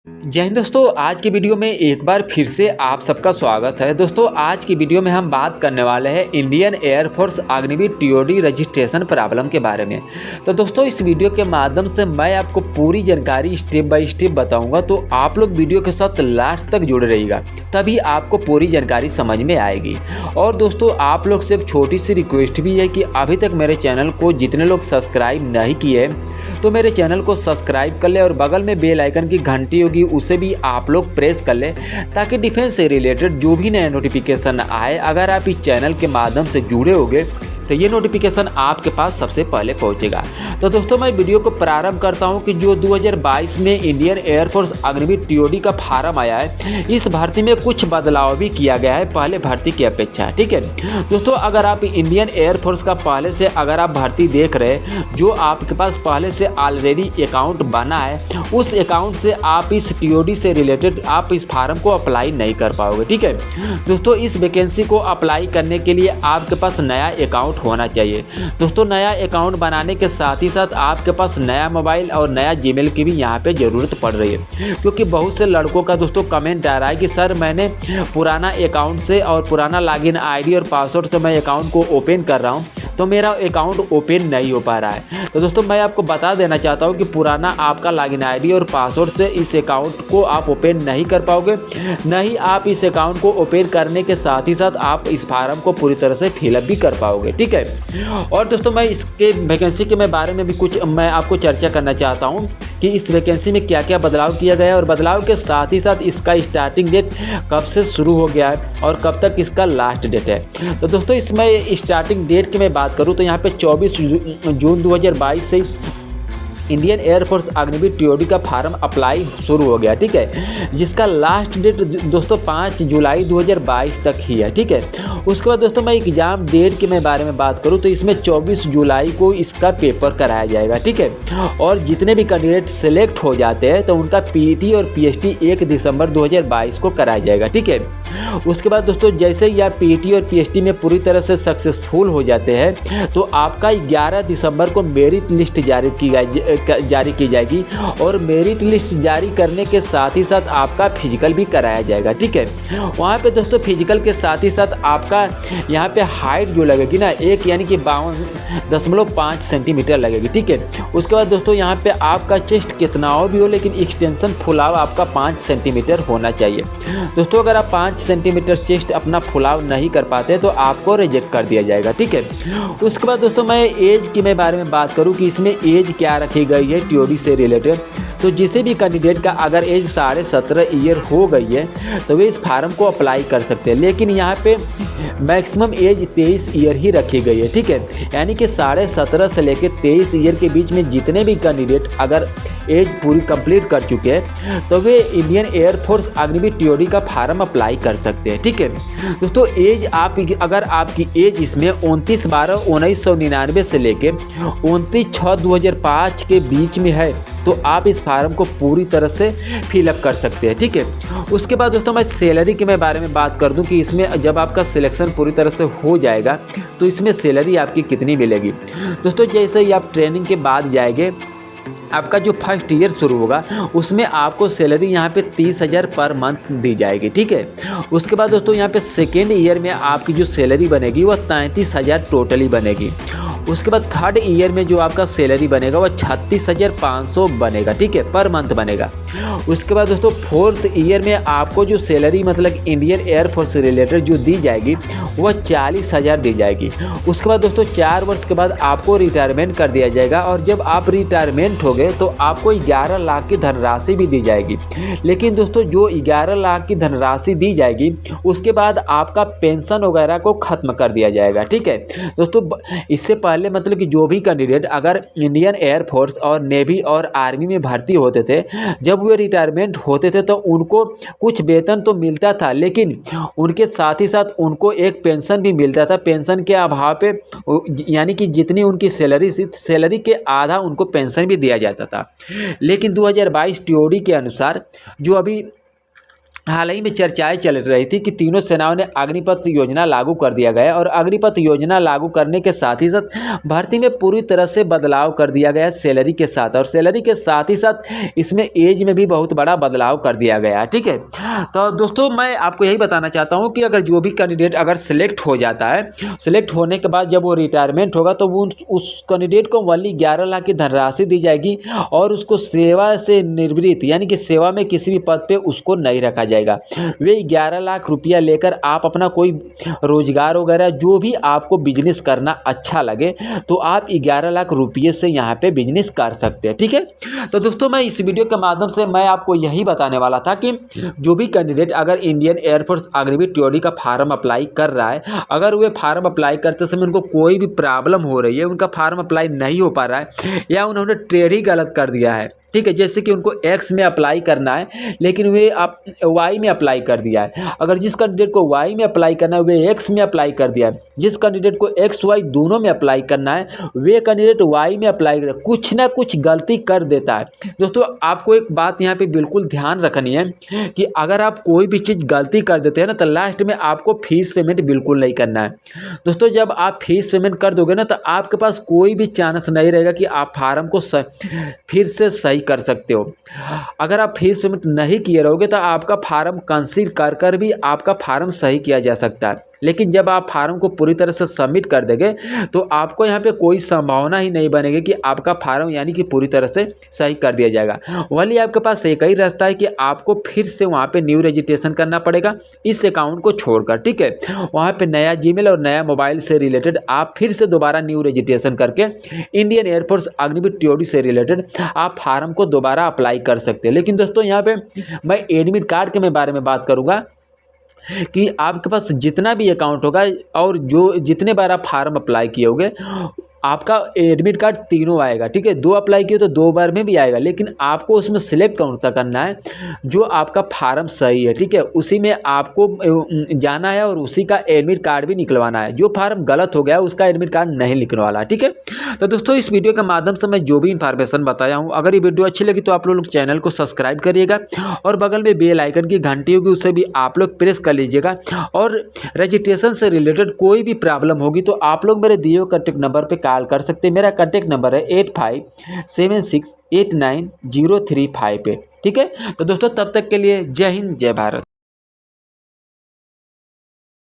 जय हिंद दोस्तों, आज की वीडियो में एक बार फिर से आप सबका स्वागत है। दोस्तों आज की वीडियो में हम बात करने वाले हैं Indian air force Agniveer TOD registration problem के बारे में। तो दोस्तों इस वीडियो के माध्यम से मैं आपको पूरी जानकारी स्टेप बाय स्टेप बताऊंगा, तो आप लोग वीडियो के साथ लास्ट तक जुड़े रहिएगा, तभी आपको पूरी जानकारी समझ में आएगी। और दोस्तों आप लोग से एक छोटी सी रिक्वेस्ट भी है कि अभी तक मेरे चैनल को जितने लोग सब्सक्राइब नहीं किए तो मेरे चैनल को सब्सक्राइब कर ले और बगल में बेल आइकन की घंटी होगी उसे भी आप लोग प्रेस कर ले, ताकि डिफेंस से रिलेटेड जो भी नया नोटिफिकेशन आए, अगर आप इस चैनल के माध्यम से जुड़े होगे तो ये नोटिफिकेशन आपके पास सबसे पहले पहुंचेगा। तो दोस्तों मैं वीडियो को प्रारंभ करता हूं कि जो 2022 में इंडियन एयरफोर्स अग्निवीर टीओडी का फार्म आया है, इस भर्ती में कुछ बदलाव भी किया गया है पहले भर्ती की अपेक्षा। ठीक है दोस्तों, अगर आप इंडियन एयरफोर्स का पहले से अगर आप भर्ती देख रहे हैं, जो आपके पास पहले से ऑलरेडी अकाउंट बना है, उस अकाउंट से आप इस टीओडी से रिलेटेड आप इस फार्म को अप्लाई नहीं कर पाओगे। ठीक है दोस्तों, इस वैकेंसी को अप्लाई करने के लिए आपके पास नया अकाउंट होना चाहिए। दोस्तों नया अकाउंट बनाने के साथ ही साथ आपके पास नया मोबाइल और नया जीमेल की भी यहाँ पे ज़रूरत पड़ रही है, क्योंकि बहुत से लड़कों का दोस्तों कमेंट आ रहा है कि सर मैंने पुराना अकाउंट से और पुराना लॉगिन आईडी और पासवर्ड से मैं अकाउंट को ओपन कर रहा हूँ, तो मेरा अकाउंट ओपन नहीं हो पा रहा है। तो दोस्तों मैं आपको बता देना चाहता हूँ कि पुराना आपका लॉगिन आईडी और पासवर्ड से इस अकाउंट को आप ओपन नहीं कर पाओगे, नहीं आप इस अकाउंट को ओपन करने के साथ ही साथ आप इस फार्म को पूरी तरह से फिलअप भी कर पाओगे। ठीक है, और दोस्तों मैं इसके वैकेंसी के बारे में भी कुछ मैं आपको चर्चा करना चाहता हूँ कि इस वैकेंसी में क्या क्या बदलाव किया गया है, और बदलाव के साथ ही साथ इसका स्टार्टिंग डेट कब से शुरू हो गया है और कब तक इसका लास्ट डेट है। तो दोस्तों इसमें स्टार्टिंग डेट की मैं बात करूं तो यहाँ पे 24 जून 2022 से इंडियन एयरफोर्स अग्निवीर टीओडी का फार्म अप्लाई शुरू हो गया। ठीक है, जिसका लास्ट डेट दोस्तों 5 जुलाई 2022 तक ही है। ठीक है, उसके बाद दोस्तों मैं एग्ज़ाम डेट के बारे में बात करूं तो इसमें 24 जुलाई को इसका पेपर कराया जाएगा। ठीक है, और जितने भी कैंडिडेट सेलेक्ट हो जाते हैं तो उनका पीटी और पीएचडी 1 दिसंबर 2022 को कराया जाएगा। ठीक है, उसके बाद दोस्तों जैसे ही आप पीटी और पीएचडी में पूरी तरह से सक्सेसफुल हो जाते हैं तो आपका 11 दिसंबर को मेरिट लिस्ट जारी की जाएगी, और मेरिट लिस्ट जारी करने के साथ ही साथ आपका फिजिकल भी कराया जाएगा। ठीक है, वहाँ पे दोस्तों फिजिकल के साथ ही साथ आपका यहाँ पे हाइट जो लगेगी ना, एक यानी कि 52.5 सेंटीमीटर लगेगी। ठीक है, उसके बाद दोस्तों यहाँ पे आपका चेस्ट कितना हो भी हो, लेकिन एक्सटेंशन फुलाव आपका 5 सेंटीमीटर होना चाहिए। दोस्तों अगर आप 5 सेंटीमीटर चेस्ट अपना फुलाव नहीं कर पाते तो आपको रिजेक्ट कर दिया जाएगा। ठीक है, उसके बाद दोस्तों मैं एज की बारे में बात करूं कि इसमें एज क्या रखी गई है टीओडी से रिलेटेड, तो जिसे भी कैंडिडेट का अगर एज 17.5 ईयर हो गई है तो वे इस फार्म को अप्लाई कर सकते हैं, लेकिन यहाँ पे मैक्सिमम एज 23 ईयर ही रखी गई है। ठीक है, यानी कि 17.5 से लेकर 23 ईयर के बीच में जितने भी कैंडिडेट अगर एज पूरी कंप्लीट कर चुके हैं तो वे इंडियन एयरफोर्स अग्निवीर टीओडी का फार्म अप्लाई कर सकते हैं। ठीक है दोस्तों, एज अगर आपकी एज इसमें 29/12/1999 से लेकर 29/6/2005 के बीच में है तो आप इस फार्म को पूरी तरह से फिलअप कर सकते हैं। ठीक है, उसके बाद दोस्तों मैं सैलरी के बारे में बात कर दूं कि इसमें जब आपका सिलेक्शन पूरी तरह से हो जाएगा तो इसमें सैलरी आपकी कितनी मिलेगी। दोस्तों जैसे ही आप ट्रेनिंग के बाद जाएंगे, आपका जो फर्स्ट ईयर शुरू होगा उसमें आपको सैलरी यहाँ पे 30,000 पर मंथ दी जाएगी। ठीक है, उसके बाद दोस्तों यहाँ पे सेकेंड ईयर में आपकी जो सैलरी बनेगी वह 33,000 टोटली बनेगी। उसके बाद थर्ड ईयर में जो आपका सैलरी बनेगा वह 36,500 बनेगा। ठीक है, पर मंथ बनेगा। उसके बाद दोस्तों फोर्थ ईयर में आपको जो सैलरी मतलब इंडियन एयरफोर्स से रिलेटेड जो दी जाएगी वह 40,000 दी जाएगी। उसके बाद दोस्तों 4 वर्ष के बाद आपको रिटायरमेंट कर दिया जाएगा, और जब आप रिटायरमेंट हो गए तो आपको 11 लाख की धनराशि भी दी जाएगी। लेकिन दोस्तों जो 11 लाख की धनराशि दी जाएगी उसके बाद आपका पेंशन वगैरह को ख़त्म कर दिया जाएगा। ठीक है दोस्तों, इससे पहले मतलब कि जो भी कैंडिडेट अगर इंडियन एयरफोर्स और नेवी और आर्मी में भर्ती होते थे, जब वे रिटायरमेंट होते थे तो उनको कुछ वेतन तो मिलता था, लेकिन उनके साथ ही साथ उनको एक पेंशन भी मिलता था। पेंशन के अभाव पे यानी कि जितनी उनकी सैलरी थी, सैलरी के आधा उनको पेंशन भी दिया जाता था। लेकिन 2022 टीओडी के अनुसार जो अभी हाल ही में चर्चाएं चल रही थी कि तीनों सेनाओं ने अग्निपथ योजना लागू कर दिया गया और अग्निपथ योजना लागू करने के साथ ही साथ भर्ती में पूरी तरह से बदलाव कर दिया गया सैलरी के साथ, और सैलरी के साथ ही साथ इसमें एज में भी बहुत बड़ा बदलाव कर दिया गया। ठीक है, तो दोस्तों मैं आपको यही बताना चाहता हूँ कि अगर जो भी कैंडिडेट अगर सिलेक्ट हो जाता है, सिलेक्ट होने के बाद जब वो रिटायरमेंट होगा तो वो उस कैंडिडेट को ओनली 11 लाख की धनराशि दी जाएगी और उसको सेवा से निवृत्त यानी कि सेवा में किसी भी पद पे उसको नहीं रखा जाएगा। वे 11 लाख रुपया लेकर आप अपना कोई रोजगार वगैरह जो भी आपको बिजनेस करना अच्छा लगे तो आप 11 लाख रुपये से यहाँ पे बिजनेस कर सकते हैं। ठीक है, तो दोस्तों मैं इस वीडियो के माध्यम से मैं आपको यही बताने वाला था कि जो भी कैंडिडेट अगर इंडियन एयरफोर्स अग्निवीर टीओडी का फार्म अप्लाई कर रहा है, अगर वे फार्म अप्लाई करते समय उनको कोई भी प्रॉब्लम हो रही है, उनका फार्म अप्लाई नहीं हो पा रहा है या उन्होंने ट्रेड ही गलत कर दिया है, ठीक है, जैसे कि उनको एक्स में अप्लाई करना है लेकिन वे आप वाई में अप्लाई कर दिया है, अगर जिस कैंडिडेट को वाई में अप्लाई करना है वे एक्स में अप्लाई कर दिया है, जिस कैंडिडेट को एक्स वाई दोनों में अप्लाई करना है वे कैंडिडेट वाई में अप्लाई कर, कुछ ना कुछ गलती कर देता है। दोस्तों आपको एक बात यहाँ पे बिल्कुल ध्यान रखनी है कि अगर आप कोई भी चीज़ गलती कर देते हैं ना तो लास्ट में आपको फीस पेमेंट बिल्कुल नहीं करना है। दोस्तों जब आप फीस पेमेंट कर दोगे ना तो आपके पास कोई भी चांस नहीं रहेगा कि आप फार्म को फिर से सही कर सकते हो। अगर आप फीस पेमेंट नहीं किए रहोगे तो आपका फार्म कंसील कर भी आपका फार्म सही किया जा सकता है, लेकिन जब आप फार्म को पूरी तरह से सबमिट कर देंगे तो आपको यहाँ पे कोई संभावना ही नहीं बनेगी कि आपका फार्म यानी कि पूरी तरह से सही कर दिया जाएगा। वही आपके पास एक ही रास्ता है कि आपको फिर से वहाँ पे न्यू रजिस्ट्रेशन करना पड़ेगा इस अकाउंट को छोड़कर। ठीक है, वहाँ पे नया जीमेल और नया मोबाइल से रिलेटेड आप फिर से दोबारा न्यू रजिस्ट्रेशन करके इंडियन एयरफोर्स अग्निवीर टीओडी से रिलेटेड आप फार्म को दोबारा अप्लाई कर सकते हैं। लेकिन दोस्तों यहाँ पे मैं एडमिट कार्ड के बारे में बात करूँगा कि आपके पास जितना भी अकाउंट होगा और जो जितने बार आप फार्म अप्लाई किए होंगे आपका एडमिट कार्ड तीनों आएगा। ठीक है, 2 अप्लाई किए तो 2 बार में भी आएगा, लेकिन आपको उसमें सिलेक्ट कौन सा करना है जो आपका फार्म सही है। ठीक है, उसी में आपको जाना है और उसी का एडमिट कार्ड भी निकलवाना है। जो फार्म गलत हो गया उसका एडमिट कार्ड नहीं लिखने वाला। ठीक है, तो दोस्तों इस वीडियो के माध्यम से मैं जो भी इन्फॉर्मेशन बताया हूँ, अगर ये वीडियो अच्छी लगी तो आप लोग चैनल को सब्सक्राइब करिएगा और बगल में बेल आइकन की घंटी होगी उसे भी आप लोग प्रेस कर लीजिएगा। और रजिस्ट्रेशन से रिलेटेड कोई भी प्रॉब्लम होगी तो आप लोग मेरे दिए हुए कॉन्टैक्ट नंबर पर कॉल कर सकते हैं। मेरा कॉन्टैक्ट नंबर है 8576890358। ठीक है, तो दोस्तों तब तक के लिए जय हिंद जय भारत।